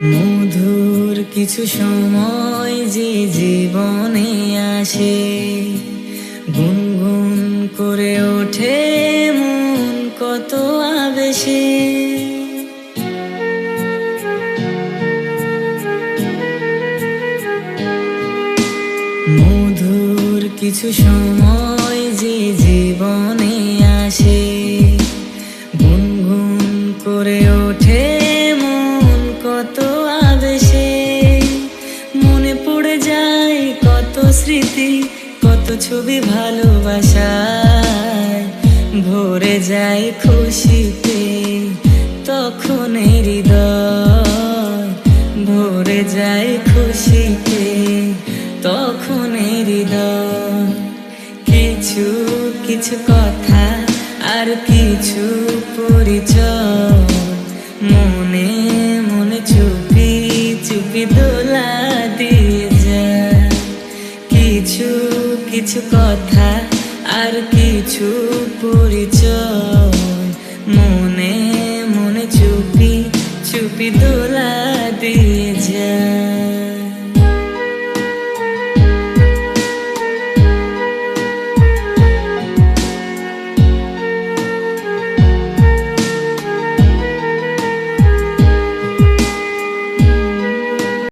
মধুর কিছু সময় যে জীবনে আসে, গুনগুন করে ওঠে মন কত আবেশে। মধুর কিছু সময় যে জীবনে আসে, গুনগুন করে ওঠে মন কত আবেশে। মনে পড়ে যায় কত স্মৃতি, কত ছবি ভালোবাসায়, ভরে যায় খুশিতে তখন হৃদয়, ভরে যায় খুশিতে তখন হৃদয়। কিছু কিছু কথা আর কিছু পরিচয়, মনে মনে চুপি চুপি দোলা দিয়ে যায়। কিছু কিছু কথা আর কিছু পরিচয়, মনে মনে চুপি চুপি দোলা দিয়ে যায়।